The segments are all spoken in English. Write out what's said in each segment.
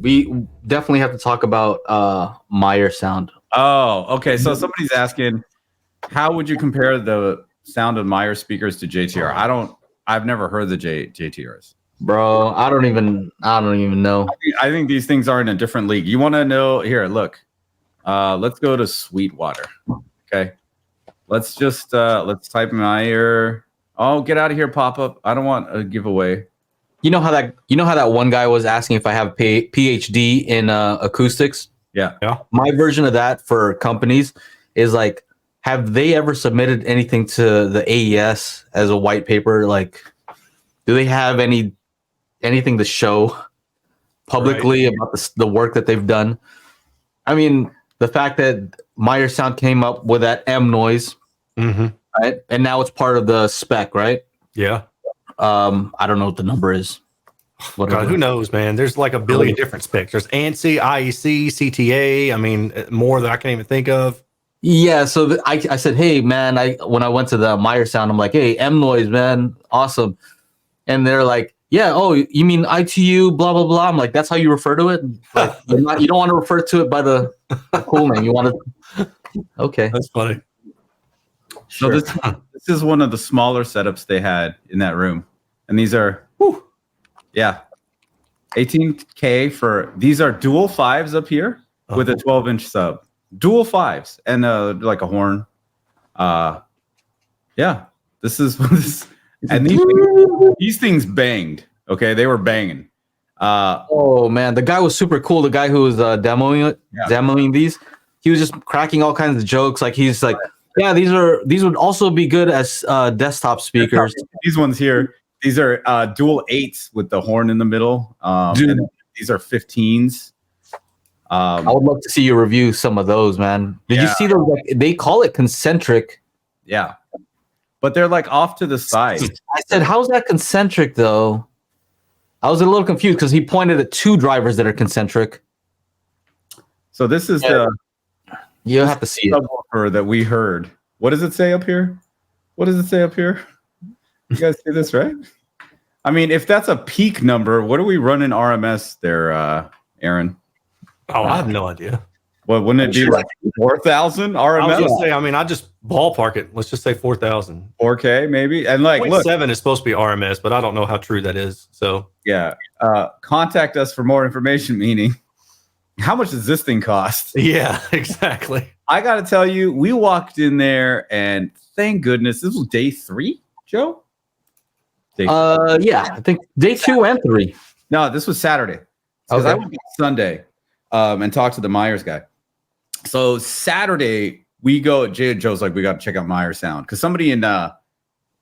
we definitely have to talk about Meyer sound. Oh, okay. So somebody's asking, how would you compare the sound of Meyer speakers to JTR? I've never heard the JTRs. Bro, I don't even know. I think these things are in a different league. You want to know? Here, look. Let's go to Sweetwater. Okay. Let's just let's type Meyer. Oh, get out of here, pop-up. I don't want a giveaway. You know how that one guy was asking if I have a PhD in acoustics? Yeah. My version of that for companies is like, have they ever submitted anything to the AES as a white paper? Like, do they have anything to show publicly about the work that they've done? I mean, the fact that Meyer Sound came up with that M noise, right? And now it's part of the spec, right? Yeah. I don't know what the number is. God, who knows, man? There's like a billion different specs. There's ANSI, IEC, CTA. I mean, more that I can't even think of. Yeah, so I said, hey, man, when I went to the Meyer Sound, I'm like, hey, M noise, man, awesome. And they're like, yeah, oh, you mean ITU, blah, blah, blah. I'm like, that's how you refer to it? Like, you don't want to refer to it by the cool name. You want to... Okay. That's funny. Sure. So this is one of the smaller setups they had in that room. And these are... Yeah, 18K for these are dual 5s up here with a 12-inch sub. Dual 5s and like a horn. Yeah, this is and these things banged. Okay, they were banging. Oh man, the guy was super cool. The guy who was demoing these, he was just cracking all kinds of jokes. Like he's like, yeah, these would also be good as desktop speakers. These ones here. These are dual 8s with the horn in the middle. And these are 15s. I would love to see you review some of those, man. Did you see those? Like, they call it concentric. Yeah. But they're like off to the side. I said, how's that concentric, though? I was a little confused because he pointed at 2 drivers that are concentric. So this is you have to see it. Subwoofer that we heard. What does it say up here? What does it say up here? You guys see this, right? I mean, if that's a peak number, what are we running RMS there, Aaron? Oh, I have no idea. Well, wouldn't it be like 4,000 RMS? I was going to say, I mean, I just ballpark it. Let's just say 4,000. 4K maybe? And like, look. 7 is supposed to be RMS, but I don't know how true that is. So yeah. Contact us for more information, meaning how much does this thing cost? Yeah, exactly. I got to tell you, we walked in there and thank goodness this was day 3, Joe? Yeah, I think day 2 and 3. No, this was Saturday. Because I went Sunday and talked to the Myers guy. So Saturday we go. Joe's like, we got to check out Meyer Sound because somebody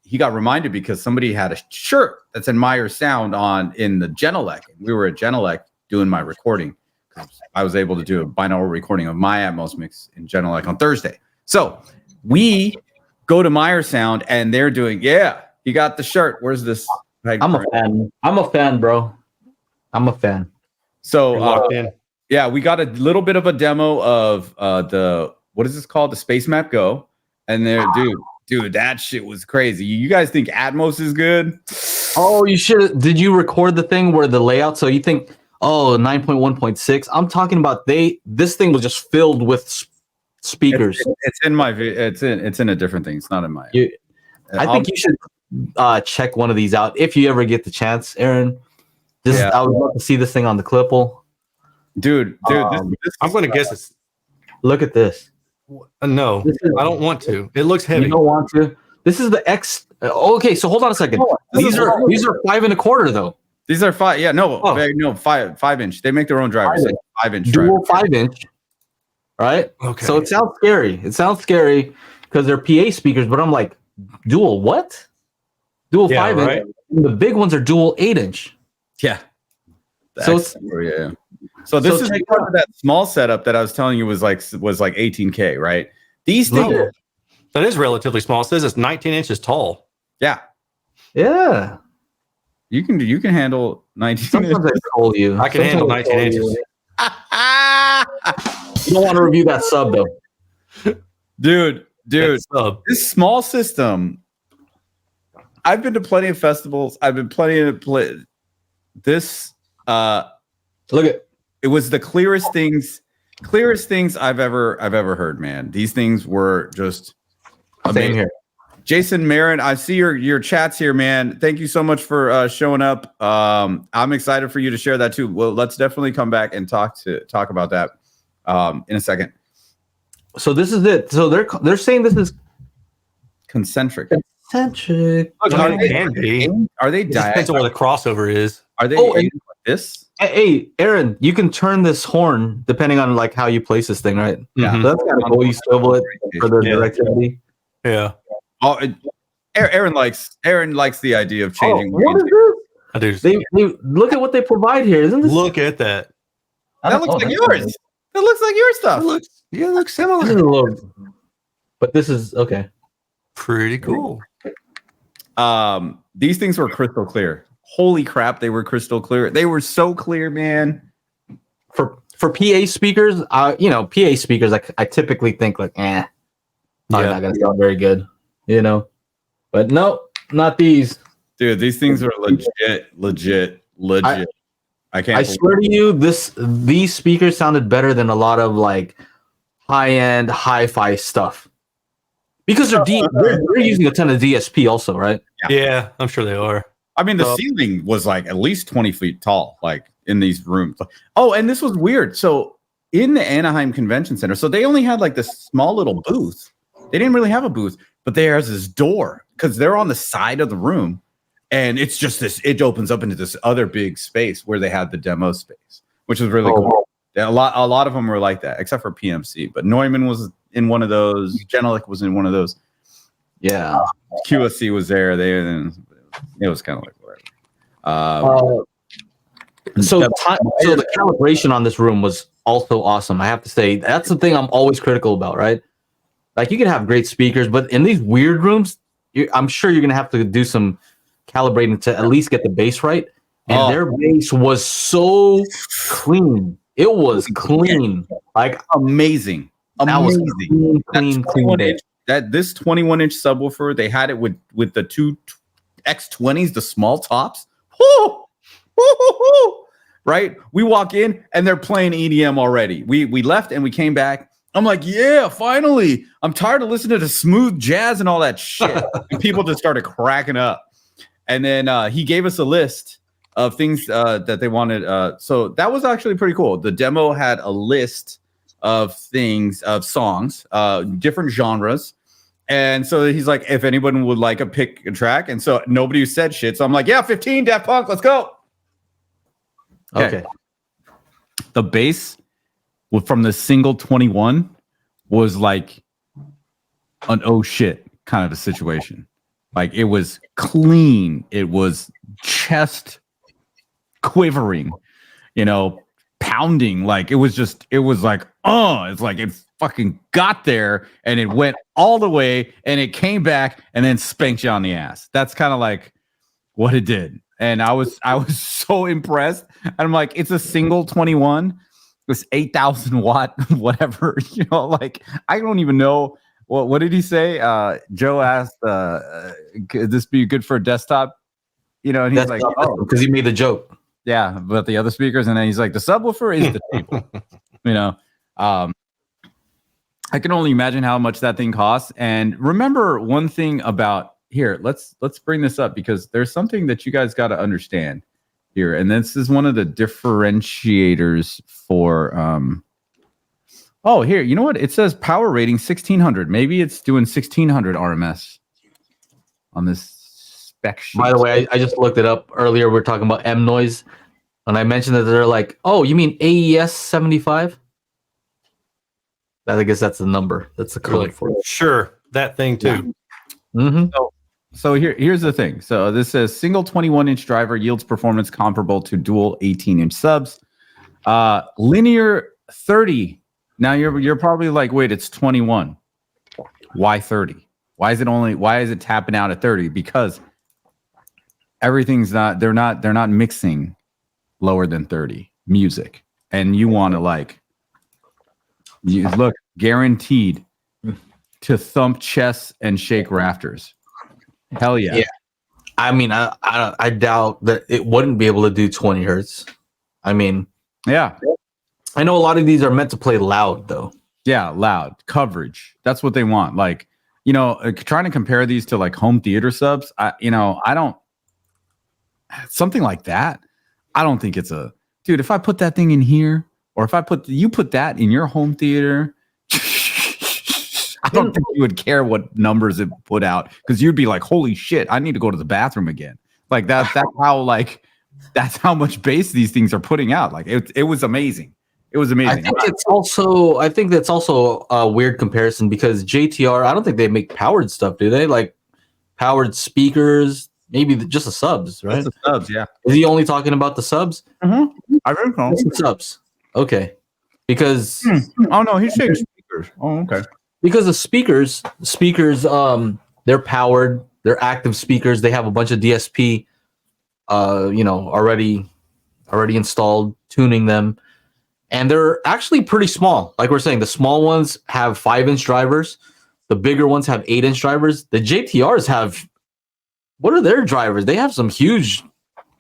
he got reminded because somebody had a shirt that said Meyer Sound on in the Genelec. We were at Genelec doing my recording. I was able to do a binaural recording of my Atmos mix in Genelec on Thursday. So we go to Meyer Sound and they're doing you got the shirt. Where's this? I'm a fan, bro. I'm a fan. So, yeah, we got a little bit of a demo of what is this called? The Space Map Go. And there, dude, that shit was crazy. You guys think Atmos is good? Oh, you should. Did you record the thing where the layout? So you think, 9.1.6? I'm talking about this thing was just filled with speakers. It's in my, it's in a different thing. It's not in my. I think you should check one of these out if you ever get the chance, Aaron. I would love to see this thing on the Clipple. Dude, I'm going to guess it's. Look at this. No, I don't want to. It looks heavy. You don't want to. This is the X. Okay, so hold on a second. These are 5.25 though. These are 5. Yeah, no, 5-inch. They make their own drivers. 5-inch dual 5-inch. Right. Okay. So it sounds scary. Because they're PA speakers, but I'm like, dual what? Dual 5-inch. Right? And the big ones are dual 8-inch. Yeah. So So this is part of that small setup that I was telling you was like 18K, right? These things that is relatively small. It says it's 19 inches tall. Yeah. Yeah. You can handle 19 Sometimes inches. I told you. I can handle 19 inches. You don't want to review that sub though. Dude, this small system. I've been to plenty of festivals. I've been this look at It was the clearest things I've ever heard, man. These things were just amazing. Same here. Jason Marin, I see your chats here, man. Thank you so much for showing up. I'm excited for you to share that too. Well, let's definitely come back and talk about that in a second. So this is it. So they're saying this is concentric. Concentric. Are they Depends on where the crossover is. Are they like this? Hey, Aaron, you can turn this horn depending on like how you place this thing, right? Yeah. So that's kind of cool. You swivel it for the directivity. Yeah. Oh, Aaron likes the idea of changing. What is this? I do. They look at what they provide here. Isn't this? Look at that. That looks like yours. That looks like your stuff. It looks similar. But this is okay. Pretty cool. These things were crystal clear. Holy crap, they were crystal clear. They were so clear, man. For PA speakers, PA speakers, I typically think like, not gonna sound very good, But no, not these. Dude, these things are legit. I swear to you, these speakers sounded better than a lot of like high-end hi-fi stuff. Because they're using a ton of DSP also, right? Yeah, I'm sure they are. I mean, the ceiling was like at least 20 feet tall, like in these rooms. Oh, and this was weird. So in the Anaheim Convention Center, so they only had like this small little booth. They didn't really have a booth, but there's this door because they're on the side of the room. And it's just it opens up into this other big space where they had the demo space, which was really cool. A lot of them were like that, except for PMC. But Neumann was in one of those. Genelec was in one of those. Yeah. QSC was there. It was kind of like whatever. So the calibration on this room was also awesome. I have to say, that's the thing I'm always critical about, right? Like you can have great speakers, but in these weird rooms, I'm sure you're going to have to do some calibrating to at least get the bass right. And their bass was so clean. It was clean. Like amazing. That was clean bass. This 21-inch subwoofer, they had it with the two X20s, the small tops. Woo! Woo! Right? We walk in and they're playing EDM already. We left and we came back. I'm like, yeah, finally. I'm tired of listening to smooth jazz and all that shit. And people just started cracking up. And then he gave us a list of things that they wanted. So that was actually pretty cool. The demo had a list of songs, different genres. And so he's like, if anyone would like pick a track. And so nobody said shit. So I'm like, yeah, 15, Daft Punk, let's go. Okay. The bass from the single 21 was like an oh shit kind of a situation. Like it was clean. It was chest quivering, pounding. Like it was like, it's like it fucking got there and it went all the way and it came back and then spanked you on the ass. That's kind of like what it did. And I was so impressed. And I'm like, it's a single 21. It was 8,000 watt, whatever, like I don't even know. What did he say? Joe asked, could this be good for a desktop? And he's like, oh, because he made the joke. Yeah, but the other speakers, and then he's like, the subwoofer is the table. I can only imagine how much that thing costs. And remember one thing about here, let's bring this up because there's something that you guys got to understand here. And this is one of the differentiators for here, you know what? It says power rating 1600. Maybe it's doing 1600 RMS on this spec sheet. By the way, I just looked it up earlier. We are talking about M noise. And I mentioned that they're like, oh, you mean AES 75? I guess that's the number. That's the code for it. Sure. That thing too. Yeah. Mm-hmm. So here's the thing. So this says single 21-inch driver yields performance comparable to dual 18-inch subs. Linear 30. Now you're probably like, wait, it's 21. Why 30? Why is it tapping out at 30? Because everything's they're not mixing lower than 30 music. And you want to look guaranteed to thump chests and shake rafters. Hell yeah. I mean, I doubt that it wouldn't be able to do 20 hertz. I mean, yeah. I know a lot of these are meant to play loud though. Yeah, loud coverage. That's what they want. Like, trying to compare these to like home theater subs. I don't something like that. I don't think it's a dude. If I put that thing in here, or if you put that in your home theater, I don't think you would care what numbers it put out, because you'd be like, holy shit, I need to go to the bathroom again. Like that's how much bass these things are putting out. Like it was amazing. It was amazing. I think that's also a weird comparison, because JTR, I don't think they make powered stuff, do they? Like powered speakers, maybe just the subs, right? Just the subs, yeah. Is he only talking about the subs? Mm-hmm. I don't know. The subs. Okay. Because oh no, he's saying speakers. Oh, okay. Because the speakers, they're powered, they're active speakers, they have a bunch of DSP already installed, tuning them. And they're actually pretty small. Like we're saying, the small ones have 5-inch drivers. The bigger ones have 8-inch drivers. The JTRs have, what are their drivers? They have some huge,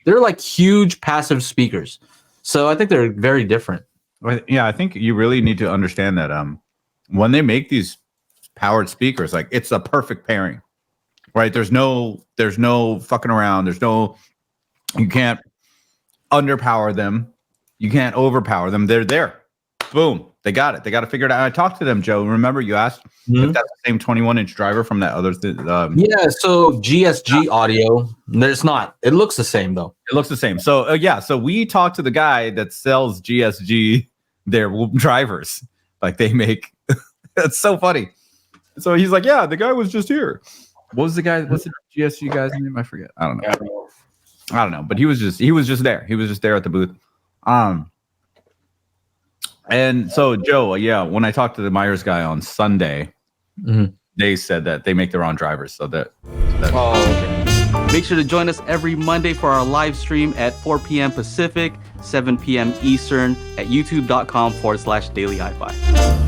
they're like huge passive speakers. So I think they're very different. Yeah, I think you really need to understand that when they make these powered speakers, like it's a perfect pairing, right? There's no fucking around. You can't underpower them. You can't overpower them. They're there. Boom. They got it. They got to figure it out. I talked to them, Joe. Remember you asked if that's the same 21-inch driver from that other yeah, so GSG audio. There's not. It looks the same though. It looks the same. So so we talked to the guy that sells GSG their drivers. Like they make it's so funny. So he's like, yeah, the guy was just here. What's the GSG guy's name? I forget. I don't know. But he was just there. He was just there at the booth. And so Joe, when I talked to the Myers guy on Sunday, they said that they make their own drivers. So that. Okay. Make sure to join us every Monday for our live stream at 4 p.m. Pacific, 7 p.m. Eastern at youtube.com/Daily HiFi.